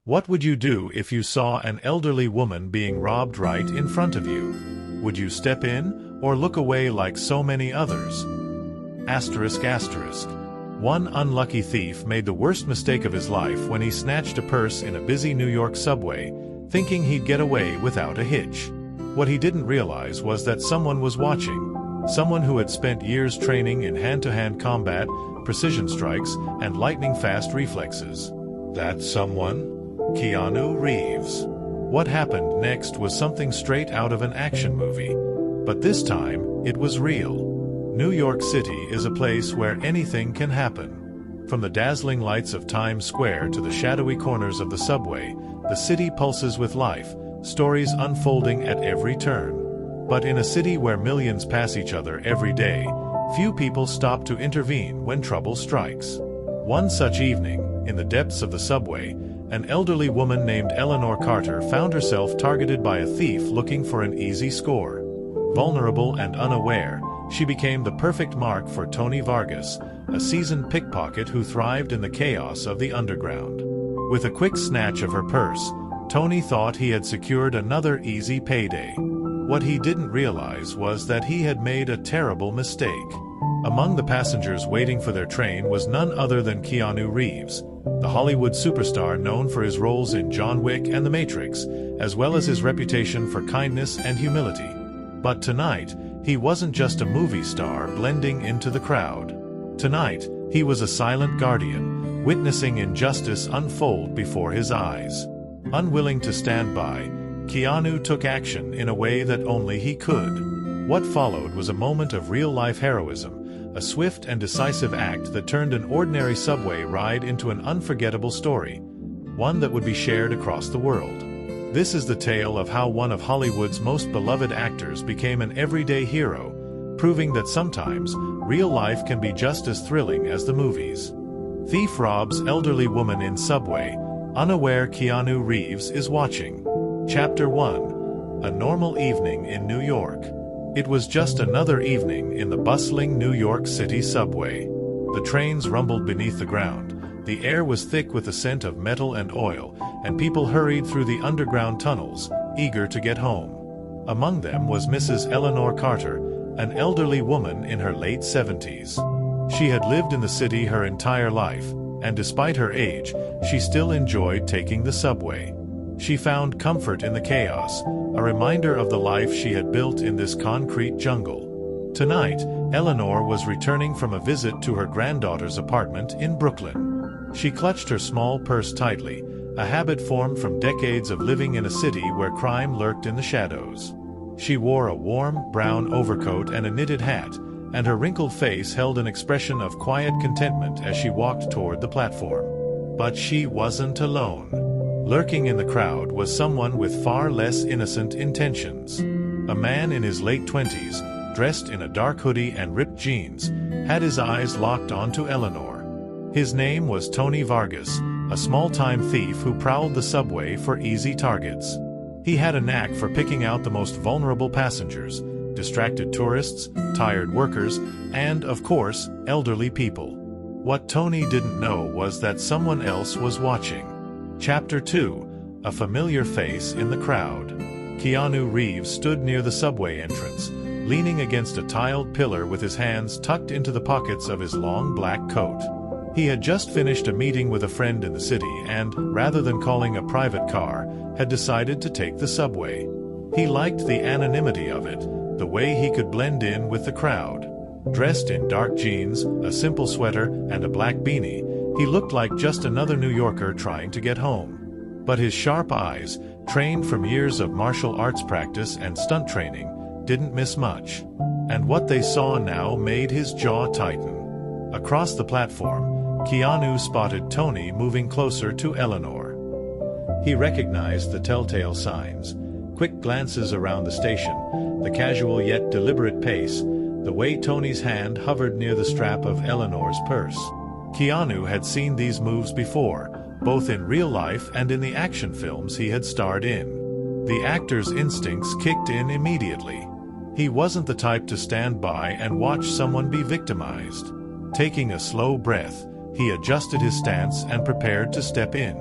What would you do if you saw an elderly woman being robbed right in front of you? Would you step in, or look away like so many others? Asterisk asterisk. One unlucky thief made the worst mistake of his life when he snatched a purse in a busy New York subway, thinking he'd get away without a hitch. What he didn't realize was that someone was watching. Someone who had spent years training in hand-to-hand combat, precision strikes, and lightning-fast reflexes. That someone? Keanu Reeves. What happened next was something straight out of an action movie. But this time, it was real. New York City is a place where anything can happen. From the dazzling lights of Times Square to the shadowy corners of the subway, the city pulses with life, stories unfolding at every turn. But in a city where millions pass each other every day, few people stop to intervene when trouble strikes. One such evening, in the depths of the subway, an elderly woman named Eleanor Carter found herself targeted by a thief looking for an easy score. Vulnerable and unaware, she became the perfect mark for Tony Vargas, a seasoned pickpocket who thrived in the chaos of the underground. With a quick snatch of her purse, Tony thought he had secured another easy payday. What he didn't realize was that he had made a terrible mistake. Among the passengers waiting for their train was none other than Keanu Reeves, the Hollywood superstar known for his roles in John Wick and The Matrix, as well as his reputation for kindness and humility. But tonight, he wasn't just a movie star blending into the crowd. Tonight, he was a silent guardian, witnessing injustice unfold before his eyes. Unwilling to stand by, Keanu took action in a way that only he could. What followed was a moment of real-life heroism, a swift and decisive act that turned an ordinary subway ride into an unforgettable story, one that would be shared across the world. This is the tale of how one of Hollywood's most beloved actors became an everyday hero, proving that sometimes real life can be just as thrilling as the movies. Thief robs elderly woman in subway, unaware Keanu Reeves is watching. Chapter 1. A normal evening in New York. It was just another evening in the bustling New York City subway. The trains rumbled beneath the ground, the air was thick with the scent of metal and oil, and people hurried through the underground tunnels, eager to get home. Among them was Mrs. Eleanor Carter, an elderly woman in her late 70s. She had lived in the city her entire life, and despite her age, she still enjoyed taking the subway. She found comfort in the chaos, a reminder of the life she had built in this concrete jungle. Tonight, Eleanor was returning from a visit to her granddaughter's apartment in Brooklyn. She clutched her small purse tightly, a habit formed from decades of living in a city where crime lurked in the shadows. She wore a warm, brown overcoat and a knitted hat, and her wrinkled face held an expression of quiet contentment as she walked toward the platform. But she wasn't alone. Lurking in the crowd was someone with far less innocent intentions. A man in his late 20s, dressed in a dark hoodie and ripped jeans, had his eyes locked onto Eleanor. His name was Tony Vargas, a small-time thief who prowled the subway for easy targets. He had a knack for picking out the most vulnerable passengers, distracted tourists, tired workers, and, of course, elderly people. What Tony didn't know was that someone else was watching. Chapter 2. A familiar face in the crowd. Keanu Reeves stood near the subway entrance, leaning against a tiled pillar with his hands tucked into the pockets of his long black coat. He had just finished a meeting with a friend in the city and, rather than calling a private car, had decided to take the subway. He liked the anonymity of it, the way he could blend in with the crowd. Dressed in dark jeans, a simple sweater, and a black beanie, he looked like just another New Yorker trying to get home. But his sharp eyes, trained from years of martial arts practice and stunt training, didn't miss much. And what they saw now made his jaw tighten. Across the platform, Keanu spotted Tony moving closer to Eleanor. He recognized the telltale signs: quick glances around the station, the casual yet deliberate pace, the way Tony's hand hovered near the strap of Eleanor's purse. Keanu had seen these moves before, both in real life and in the action films he had starred in. The actor's instincts kicked in immediately. He wasn't the type to stand by and watch someone be victimized. Taking a slow breath, he adjusted his stance and prepared to step in.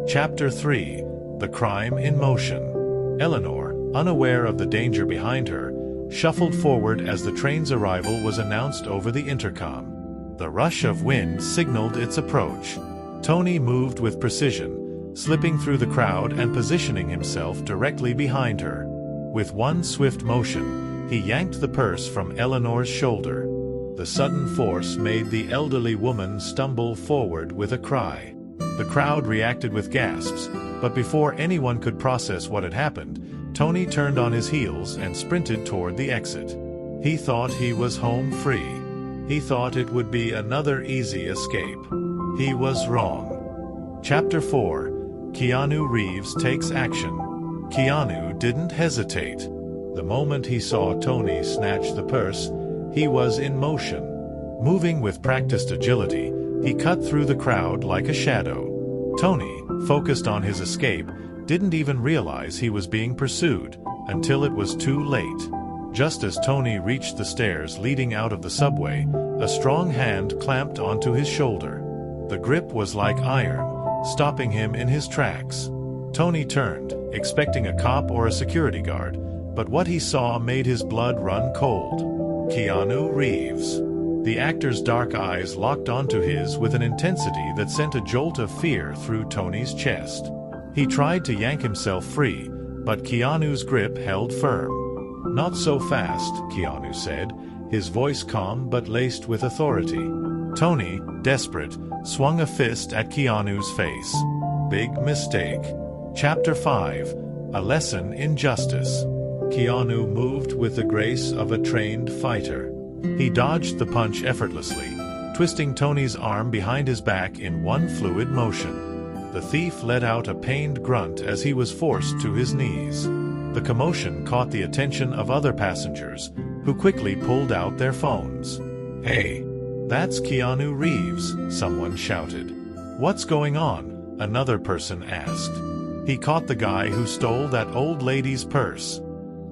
Chapter 3. The Crime in Motion. Eleanor, unaware of the danger behind her, shuffled forward as the train's arrival was announced over the intercom. The rush of wind signaled its approach. Tony moved with precision, slipping through the crowd and positioning himself directly behind her. With one swift motion, he yanked the purse from Eleanor's shoulder. The sudden force made the elderly woman stumble forward with a cry. The crowd reacted with gasps, but before anyone could process what had happened, Tony turned on his heels and sprinted toward the exit. He thought he was home free. He thought it would be another easy escape. He was wrong. Chapter 4. Keanu Reeves takes action. Keanu didn't hesitate. The moment he saw Tony snatch the purse, he was in motion. Moving with practiced agility, he cut through the crowd like a shadow. Tony, focused on his escape, didn't even realize he was being pursued until it was too late. Just as Tony reached the stairs leading out of the subway, a strong hand clamped onto his shoulder. The grip was like iron, stopping him in his tracks. Tony turned, expecting a cop or a security guard, but what he saw made his blood run cold. Keanu Reeves. The actor's dark eyes locked onto his with an intensity that sent a jolt of fear through Tony's chest. He tried to yank himself free, but Keanu's grip held firm. "Not so fast," Keanu said, his voice calm but laced with authority. Tony, desperate, swung a fist at Keanu's face. Big mistake. Chapter 5. A Lesson in Justice. Keanu moved with the grace of a trained fighter. He dodged the punch effortlessly, twisting Tony's arm behind his back in one fluid motion. The thief let out a pained grunt as he was forced to his knees. The commotion caught the attention of other passengers, who quickly pulled out their phones. "Hey, that's Keanu Reeves," someone shouted. "What's going on?" another person asked. "He caught the guy who stole that old lady's purse."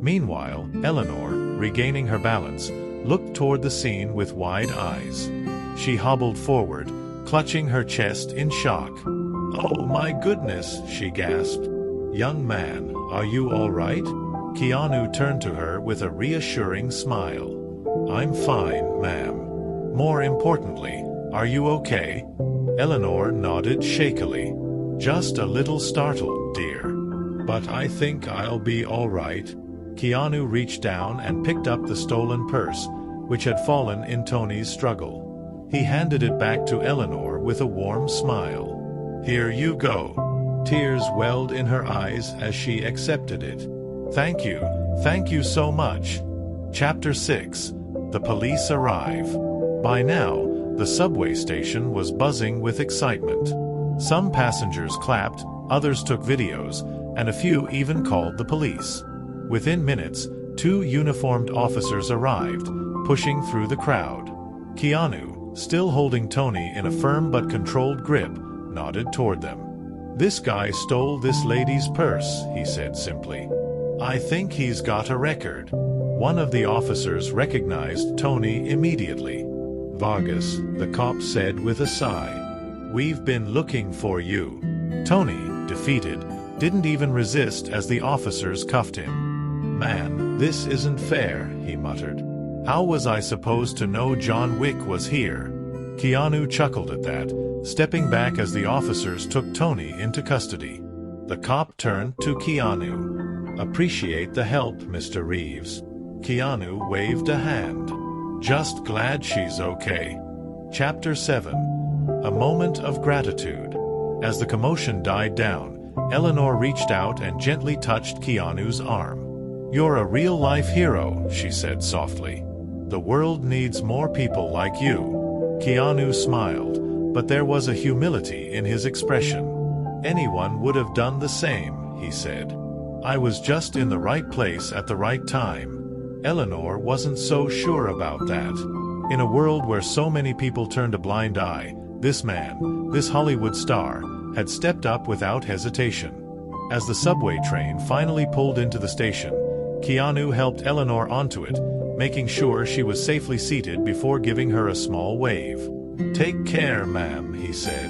Meanwhile, Eleanor, regaining her balance, looked toward the scene with wide eyes. She hobbled forward, clutching her chest in shock. "Oh my goodness," she gasped. "Young man, are you all right?" Keanu turned to her with a reassuring smile. "I'm fine, ma'am. More importantly, are you okay?" Eleanor nodded shakily. "Just a little startled, dear. But I think I'll be all right." Keanu reached down and picked up the stolen purse, which had fallen in Tony's struggle. He handed it back to Eleanor with a warm smile. "Here you go." Tears welled in her eyes as she accepted it. Thank you so much." Chapter 6. The police arrive. By now, the subway station was buzzing with excitement. Some passengers clapped, others took videos, and a few even called the police. Within minutes, 2 uniformed officers arrived, pushing through the crowd. Keanu, still holding Tony in a firm but controlled grip, nodded toward them. "This guy stole this lady's purse," he said simply. "I think he's got a record." One of the officers recognized Tony immediately. "Vargas," the cop said with a sigh. "We've been looking for you." Tony, defeated, didn't even resist as the officers cuffed him. "Man, this isn't fair," he muttered. "How was I supposed to know John Wick was here?" Keanu chuckled at that, stepping back as the officers took Tony into custody. The cop turned to Keanu. "Appreciate the help, Mr. Reeves." Keanu waved a hand. "Just glad she's okay." Chapter 7. A Moment of Gratitude. As the commotion died down, Eleanor reached out and gently touched Keanu's arm. "You're a real-life hero," she said softly. "The world needs more people like you." Keanu smiled, but there was a humility in his expression. "Anyone would have done the same," he said. "I was just in the right place at the right time." Eleanor wasn't so sure about that. In a world where so many people turned a blind eye, this man, this Hollywood star, had stepped up without hesitation. As the subway train finally pulled into the station, Keanu helped Eleanor onto it, making sure she was safely seated before giving her a small wave. "Take care, ma'am," he said.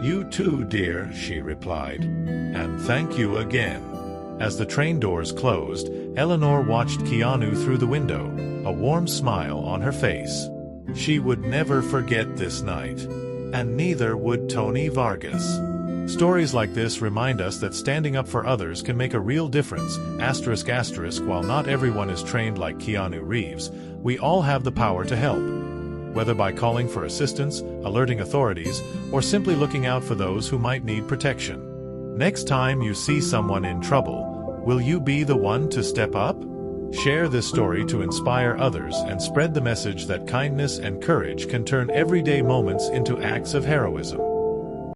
You too, dear, she replied. And thank you again. As the train doors closed, Eleanor watched Keanu through the window, a warm smile on her face. She would never forget this night. And neither would Tony Vargas. Stories like this remind us that standing up for others can make a real difference. ***, while not everyone is trained like Keanu Reeves, we all have the power to help. Whether by calling for assistance, alerting authorities, or simply looking out for those who might need protection. Next time you see someone in trouble, will you be the one to step up? Share this story to inspire others and spread the message that kindness and courage can turn everyday moments into acts of heroism.